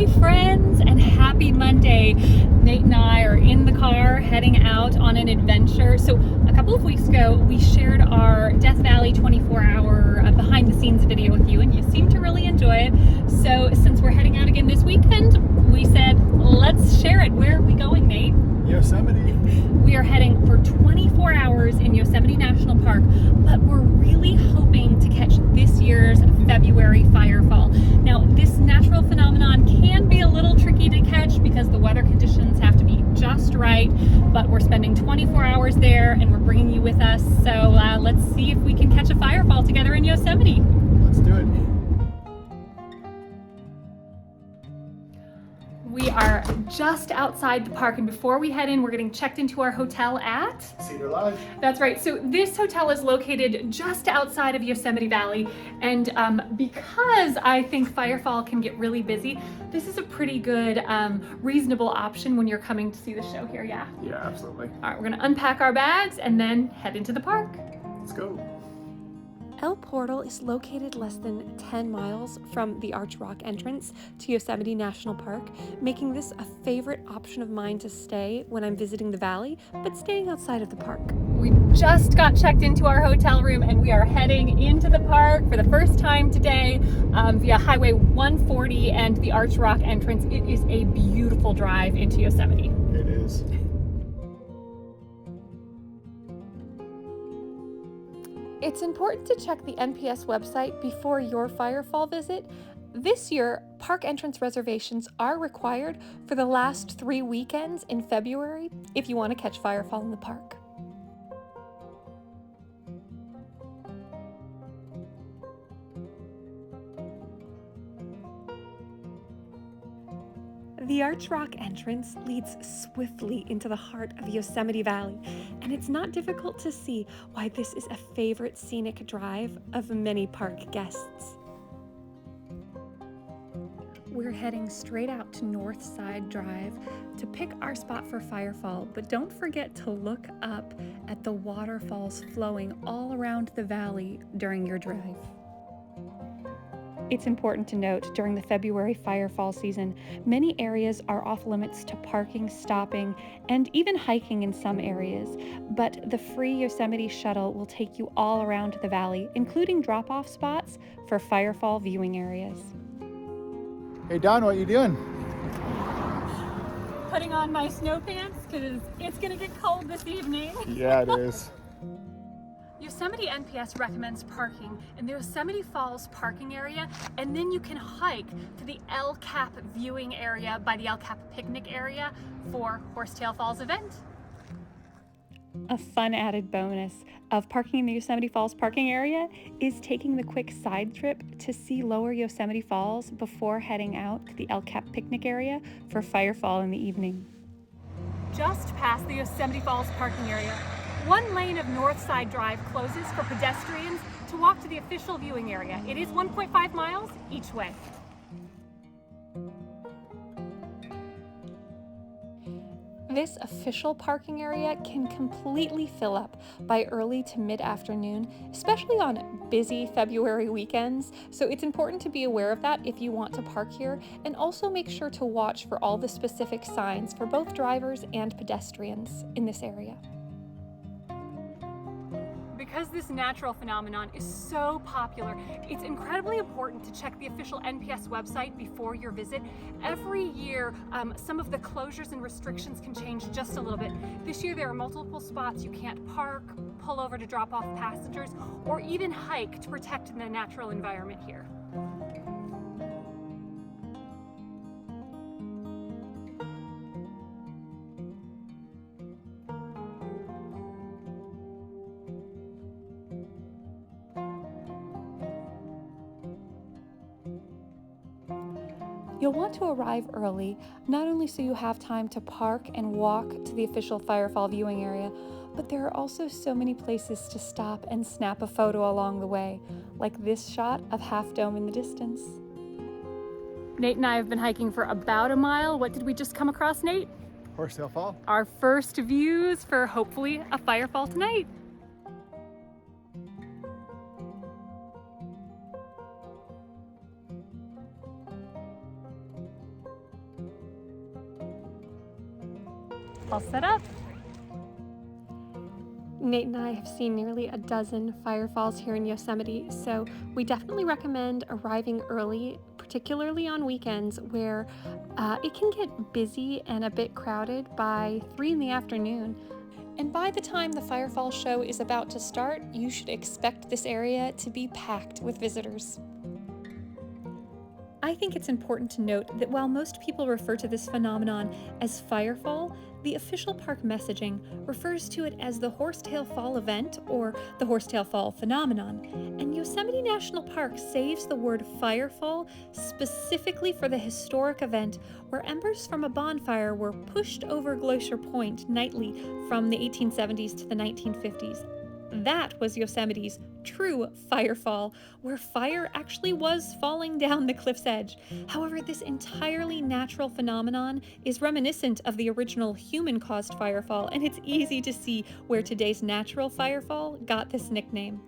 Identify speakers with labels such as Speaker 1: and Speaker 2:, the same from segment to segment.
Speaker 1: Hi friends, and happy Monday. Nate and I are in the car heading out on an adventure. So a couple of weeks ago we shared our Death Valley 24-hour behind the scenes video with you, and you seem to really enjoy it. So since we're heading out again this weekend, we said let's share it. Where are we going, Nate?
Speaker 2: Yosemite.
Speaker 1: We are heading for 24 hours in Yosemite National Park, but we're really hoping to catch this year's February firefall. Now, this natural phenomenon can be a little tricky to catch because the weather conditions have to be just right, but we're spending 24 hours there and we're bringing you with us. So let's see if we can catch a firefall together in Yosemite.
Speaker 2: Let's do it.
Speaker 1: We are just outside the park, and before we head in, we're getting checked into our hotel at
Speaker 2: Cedar Lodge.
Speaker 1: That's right. So this hotel is located just outside of Yosemite Valley, and because I think firefall can get really busy, this is a pretty good, reasonable option when you're coming to see the show here. Yeah.
Speaker 2: Yeah, absolutely.
Speaker 1: All right, we're gonna unpack our bags and then head into the park.
Speaker 2: Let's go.
Speaker 3: El Portal is located less than 10 miles from the Arch Rock entrance to Yosemite National Park, making this a favorite option of mine to stay when I'm visiting the valley, but staying outside of the park.
Speaker 1: We just got checked into our hotel room and we are heading into the park for the first time today via Highway 140 and the Arch Rock entrance. It is a beautiful drive into Yosemite.
Speaker 2: It is.
Speaker 3: It's important to check the NPS website before your firefall visit. This year, park entrance reservations are required for the last 3 weekends in February if you want to catch firefall in the park. The Arch Rock entrance leads swiftly into the heart of Yosemite Valley, and it's not difficult to see why this is a favorite scenic drive of many park guests. We're heading straight out to North Side Drive to pick our spot for firefall, but don't forget to look up at the waterfalls flowing all around the valley during your drive. It's important to note during the February firefall season, many areas are off limits to parking, stopping, and even hiking in some areas, but the free Yosemite shuttle will take you all around the valley, including drop-off spots for firefall viewing areas.
Speaker 2: Hey Don, what you doing?
Speaker 1: Putting on my snow pants because it's gonna get cold this evening.
Speaker 2: Yeah, it is.
Speaker 1: Yosemite NPS recommends parking in the Yosemite Falls parking area, and then you can hike to the El Cap viewing area by the El Cap Picnic Area for Horsetail Falls event. A fun added bonus of parking in the Yosemite Falls parking area is taking the quick side trip to see Lower Yosemite Falls before heading out to the El Cap Picnic Area for firefall in the evening. Just past the Yosemite Falls parking area, one lane of North Side Drive closes for pedestrians to walk to the official viewing area. It is 1.5 miles each way. This official parking area can completely fill up by early to mid-afternoon, especially on busy February weekends. So it's important to be aware of that if you want to park here, and also make sure to watch for all the specific signs for both drivers and pedestrians in this area. Because this natural phenomenon is so popular, it's incredibly important to check the official NPS website before your visit. Every year, some of the closures and restrictions can change just a little bit. This year, there are multiple spots you can't park, pull over to drop off passengers, or even hike to protect the natural environment here. You'll want to arrive early, not only so you have time to park and walk to the official firefall viewing area, but there are also so many places to stop and snap a photo along the way, like this shot of Half Dome in the distance. Nate and I have been hiking for about a mile. What did we just come across, Nate?
Speaker 2: Horsetail Fall.
Speaker 1: Our first views for hopefully a firefall tonight. all set up.
Speaker 3: Nate and I have seen nearly a dozen firefalls here in Yosemite, so we definitely recommend arriving early, particularly on weekends where it can get busy and a bit crowded by 3 in the afternoon. And by the time the firefall show is about to start, you should expect this area to be packed with visitors. I think it's important to note that while most people refer to this phenomenon as firefall, the official park messaging refers to it as the Horsetail Fall event or the Horsetail Fall phenomenon, and Yosemite National Park saves the word firefall specifically for the historic event where embers from a bonfire were pushed over Glacier Point nightly from the 1870s to the 1950s. That was Yosemite's true firefall, where fire actually was falling down the cliff's edge. However, this entirely natural phenomenon is reminiscent of the original human-caused firefall, and it's easy to see where today's natural firefall got this nickname.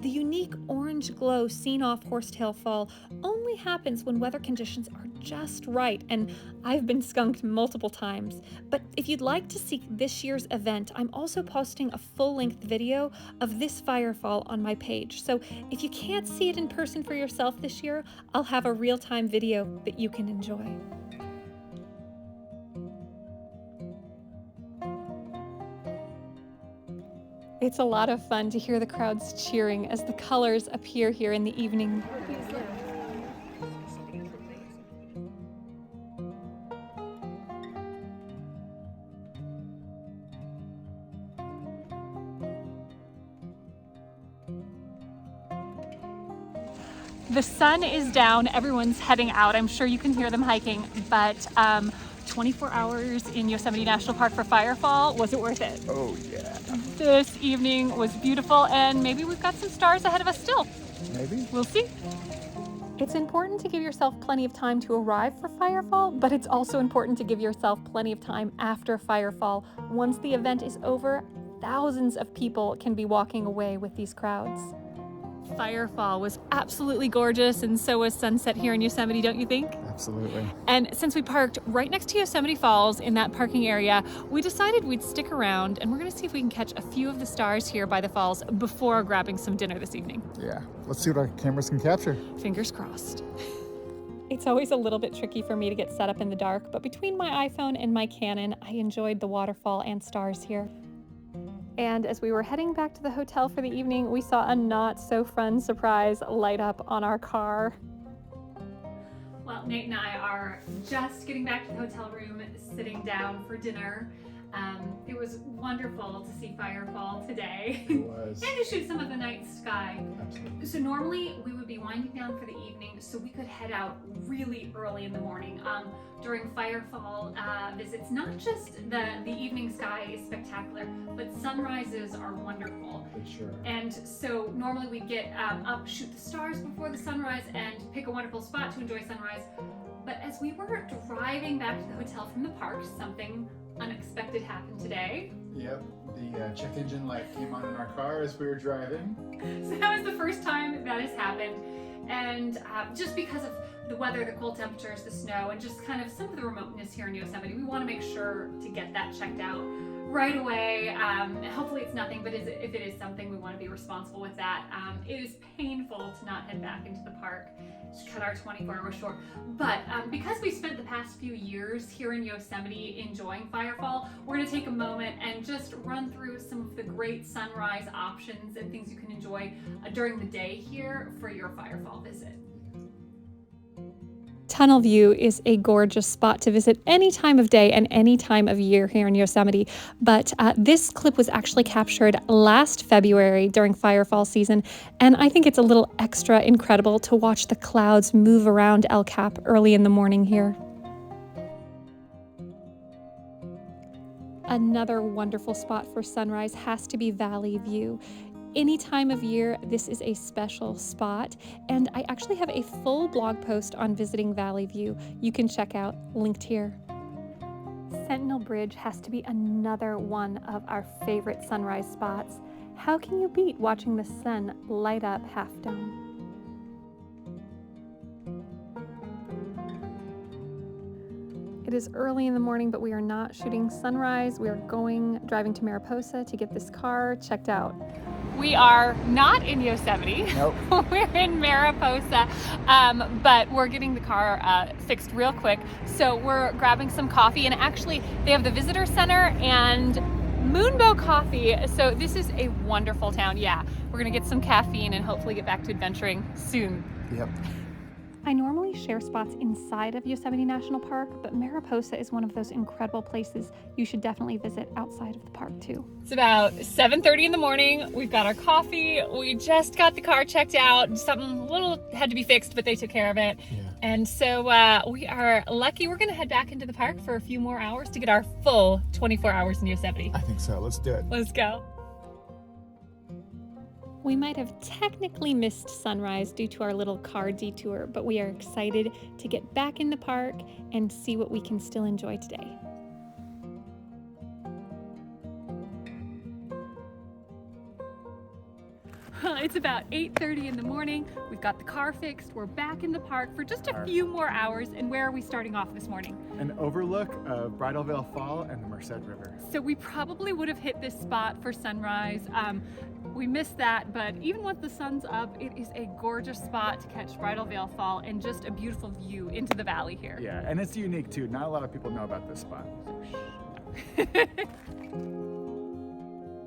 Speaker 3: The unique orange glow seen off Horsetail Fall only happens when weather conditions are just right, and I've been skunked multiple times. But if you'd like to see this year's event, I'm also posting a full-length video of this firefall on my page. So if you can't see it in person for yourself this year, I'll have a real-time video that you can enjoy. It's a lot of fun to hear the crowds cheering as the colors appear here in the evening.
Speaker 1: The sun is down, everyone's heading out. I'm sure you can hear them hiking, but 24 hours in Yosemite National Park for Firefall, was it worth it?
Speaker 2: Oh yeah.
Speaker 1: This evening was beautiful, and maybe we've got some stars ahead of us still.
Speaker 2: Maybe.
Speaker 1: We'll see.
Speaker 3: It's important to give yourself plenty of time to arrive for Firefall, but it's also important to give yourself plenty of time after Firefall. Once the event is over, thousands of people can be walking away with these crowds.
Speaker 1: Firefall was absolutely gorgeous, and so was sunset here in Yosemite, don't you think?
Speaker 2: Absolutely.
Speaker 1: And since we parked right next to Yosemite Falls in that parking area, we decided we'd stick around, and we're gonna see if we can catch a few of the stars here by the falls before grabbing some dinner this evening.
Speaker 2: Yeah. Let's see what our cameras can capture.
Speaker 1: Fingers crossed.
Speaker 3: It's always a little bit tricky for me to get set up in the dark, but between my iPhone and my Canon, I enjoyed the waterfall and stars here. And as we were heading back to the hotel for the evening, we saw a not so fun surprise light up on our car.
Speaker 1: Well, Nate and I are just getting back to the hotel room, sitting down for dinner. It was wonderful to see Firefall today.
Speaker 2: It was.
Speaker 1: And to shoot some of the night sky.
Speaker 2: Absolutely.
Speaker 1: So normally we would be winding down for the evening so we could head out really early in the morning. During Firefall visits, not just the evening sky is spectacular, but sunrises are wonderful.
Speaker 2: For sure.
Speaker 1: And so normally we'd get up, shoot the stars before the sunrise, and pick a wonderful spot to enjoy sunrise. But as we were driving back to the hotel from the park, something unexpected happened today.
Speaker 2: Yep. The check engine light came on in our car as we were driving.
Speaker 1: So that was the first time that has happened. And just because of the weather, the cold temperatures, the snow, and just kind of some of the remoteness here in Yosemite, we want to make sure to get that checked out right away. Hopefully it's nothing, but if it is something, we want to be responsible with that. It is painful to not head back into the park, to cut our 24 hours short. But because we spent the past few years here in Yosemite enjoying Firefall, we're going to take a moment and just run through some of the great sunrise options and things you can enjoy during the day here for your Firefall visit.
Speaker 3: Tunnel View is a gorgeous spot to visit any time of day and any time of year here in Yosemite, but this clip was actually captured last February during Firefall season, and I think it's a little extra incredible to watch the clouds move around El Cap early in the morning here. Another wonderful spot for sunrise has to be Valley View. Any time of year, this is a special spot, and I actually have a full blog post on visiting Valley View you can check out, linked here. Sentinel Bridge has to be another one of our favorite sunrise spots. How can you beat watching the sun light up Half Dome? It is early in the morning, but we are not shooting sunrise. We are driving to Mariposa to get this car checked out.
Speaker 1: We are not in Yosemite.
Speaker 2: Nope.
Speaker 1: We're in Mariposa, but we're getting the car fixed real quick. So we're grabbing some coffee, and actually they have the visitor center and Moonbow coffee. So this is a wonderful town. Yeah, we're gonna get some caffeine and hopefully get back to adventuring soon.
Speaker 2: Yep.
Speaker 3: I normally share spots inside of Yosemite National Park, but Mariposa is one of those incredible places you should definitely visit outside of the park too.
Speaker 1: It's about 7:30 in the morning. We've got our coffee. We just got the car checked out. Something little had to be fixed, but they took care of it.
Speaker 2: Yeah.
Speaker 1: And so we are lucky. We're gonna head back into the park for a few more hours to get our full 24 hours in Yosemite.
Speaker 2: I think so. Let's do it.
Speaker 1: Let's go.
Speaker 3: We might have technically missed sunrise due to our little car detour, but we are excited to get back in the park and see what we can still enjoy today.
Speaker 1: It's about 8:30 in the morning. We've got the car fixed. We're back in the park for just a few more hours. And where are we starting off this morning?
Speaker 2: An overlook of Bridalveil Fall and the Merced River.
Speaker 1: So we probably would have hit this spot for sunrise. We missed that, but even once the sun's up, it is a gorgeous spot to catch Bridalveil Fall and just a beautiful view into the valley here.
Speaker 2: Yeah, and it's unique too. Not a lot of people know about this spot.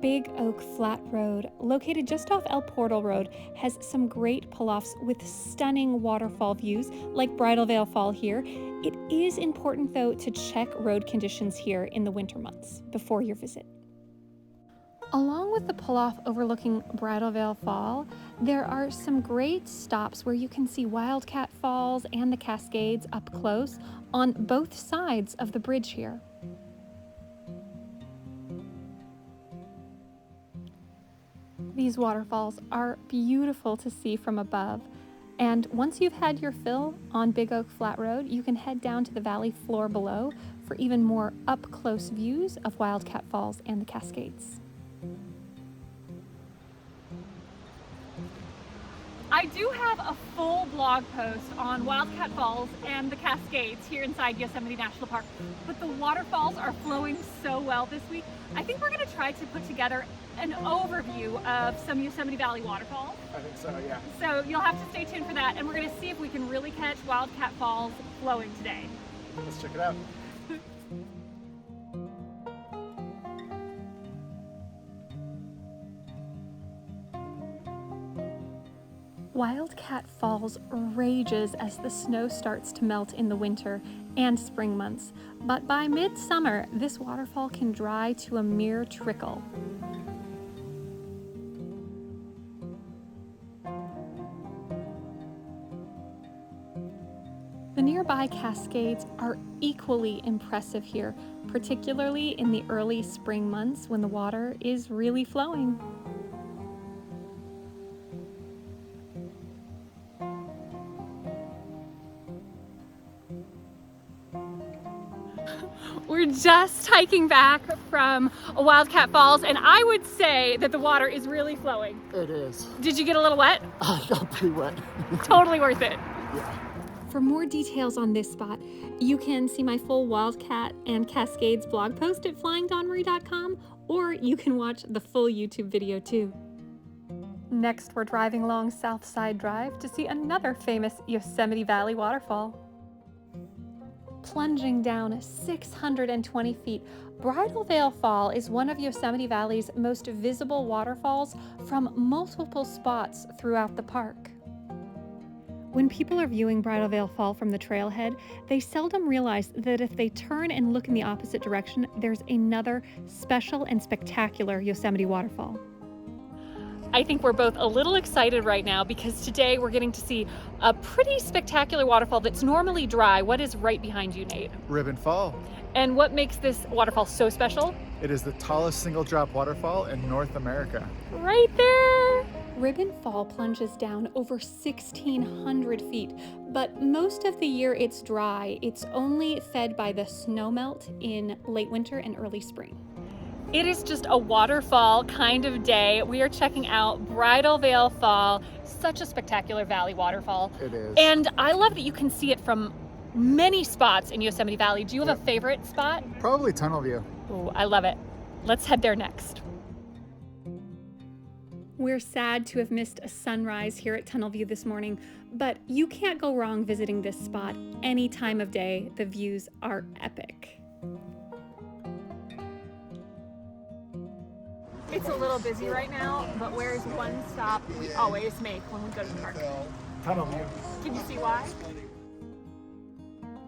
Speaker 3: Big Oak Flat Road, located just off El Portal Road, has some great pull-offs with stunning waterfall views like Bridalveil Fall here. It is important though to check road conditions here in the winter months before your visit. Along with the pull-off overlooking Bridalveil Fall, there are some great stops where you can see Wildcat Falls and the Cascades up close on both sides of the bridge here. These waterfalls are beautiful to see from above, and once you've had your fill on Big Oak Flat Road, you can head down to the valley floor below for even more up-close views of Wildcat Falls and the Cascades.
Speaker 1: I do have a full blog post on Wildcat Falls and the Cascades here inside Yosemite National Park, but the waterfalls are flowing so well this week. I think we're going to try to put together an overview of some Yosemite Valley waterfalls.
Speaker 2: I think so, yeah.
Speaker 1: So you'll have to stay tuned for that, and we're going to see if we can really catch Wildcat Falls flowing today.
Speaker 2: Let's check it out.
Speaker 3: Wildcat Falls rages as the snow starts to melt in the winter and spring months, but by midsummer, this waterfall can dry to a mere trickle. The nearby Cascades are equally impressive here, particularly in the early spring months when the water is really flowing.
Speaker 1: We're just hiking back from Wildcat Falls, and I would say that the water is really flowing.
Speaker 2: It is.
Speaker 1: Did you get a little wet?
Speaker 2: I got pretty wet.
Speaker 1: Totally worth it.
Speaker 2: Yeah.
Speaker 3: For more details on this spot, you can see my full Wildcat and Cascades blog post at flyingdawnmarie.com, or you can watch the full YouTube video too. Next, we're driving along Southside Drive to see another famous Yosemite Valley waterfall. Plunging down 620 feet, Bridalveil Fall is one of Yosemite Valley's most visible waterfalls from multiple spots throughout the park. When people are viewing Bridalveil Fall from the trailhead, they seldom realize that if they turn and look in the opposite direction, there's another special and spectacular Yosemite waterfall.
Speaker 1: I think we're both a little excited right now because today we're getting to see a pretty spectacular waterfall that's normally dry. What is right behind you, Nate?
Speaker 2: Ribbon Fall.
Speaker 1: And what makes this waterfall so special?
Speaker 2: It is the tallest single drop waterfall in North America.
Speaker 1: Right there!
Speaker 3: Ribbon Fall plunges down over 1,600 feet, but most of the year it's dry. It's only fed by the snowmelt in late winter and early spring.
Speaker 1: It is just a waterfall kind of day. We are checking out Bridalveil Fall, such a spectacular valley waterfall.
Speaker 2: It is.
Speaker 1: And I love that you can see it from many spots in Yosemite Valley. Do you have a favorite spot?
Speaker 2: Probably Tunnel View.
Speaker 1: Oh, I love it. Let's head there next.
Speaker 3: We're sad to have missed a sunrise here at Tunnel View this morning, but you can't go wrong visiting this spot any time of day. The views are epic.
Speaker 1: It's a little busy right now, but where's one stop we always make when we go to the park?
Speaker 2: Tunnel View.
Speaker 1: Can you see why?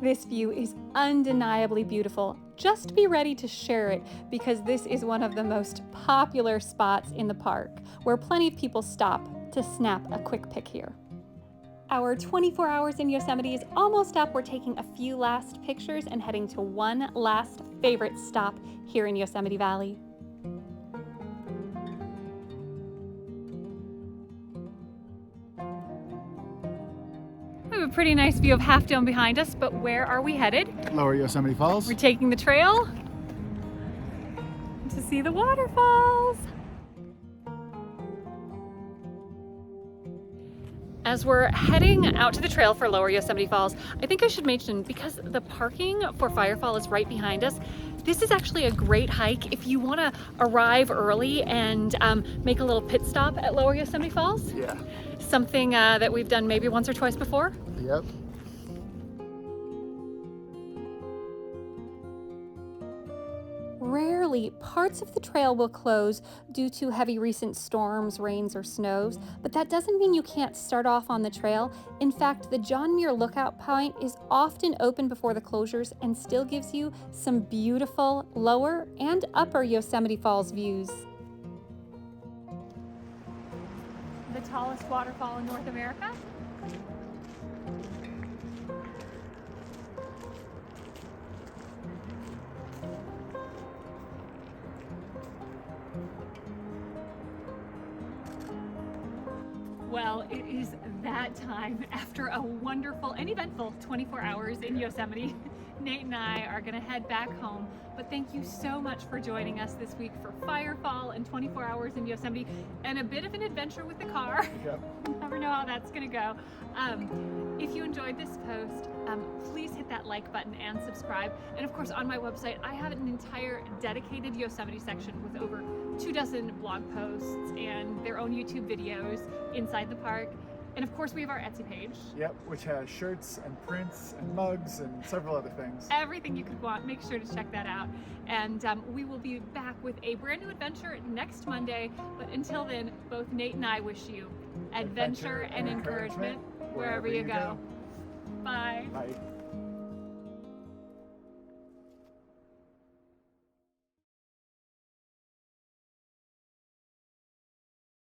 Speaker 3: This view is undeniably beautiful. Just be ready to share it because this is one of the most popular spots in the park where plenty of people stop to snap a quick pic here. Our 24 hours in Yosemite is almost up. We're taking a few last pictures and heading to one last favorite stop here in Yosemite Valley.
Speaker 1: We have a pretty nice view of Half Dome behind us, but where are we headed?
Speaker 2: Lower Yosemite Falls.
Speaker 1: We're taking the trail to see the waterfalls. As we're heading out to the trail for Lower Yosemite Falls, I think I should mention, because the parking for Firefall is right behind us, this is actually a great hike if you want to arrive early and make a little pit stop at Lower Yosemite Falls.
Speaker 2: Yeah.
Speaker 1: Something that we've done maybe once or twice before.
Speaker 2: Yep.
Speaker 3: Rarely, parts of the trail will close due to heavy recent storms, rains, or snows, but that doesn't mean you can't start off on the trail. In fact, the John Muir Lookout Point is often open before the closures and still gives you some beautiful lower and upper Yosemite Falls views.
Speaker 1: The tallest waterfall in North America. Well, it is that time after a wonderful and eventful 24 hours in Yosemite. Nate and I are going to head back home, but thank you so much for joining us this week for Firefall and 24 hours in Yosemite and a bit of an adventure with the car.
Speaker 2: Yep.
Speaker 1: You never know how that's going to go. If you enjoyed this post, please hit that like button and subscribe. And of course, on my website, I have an entire dedicated Yosemite section with over 24 blog posts and their own YouTube videos inside the park. And of course, we have our Etsy page.
Speaker 2: Yep, which has shirts and prints and mugs and several other things.
Speaker 1: Everything you could want, make sure to check that out. And we will be back with a brand new adventure next Monday. But until then, both Nate and I wish you adventure and encouragement wherever you go. Bye.
Speaker 2: Bye.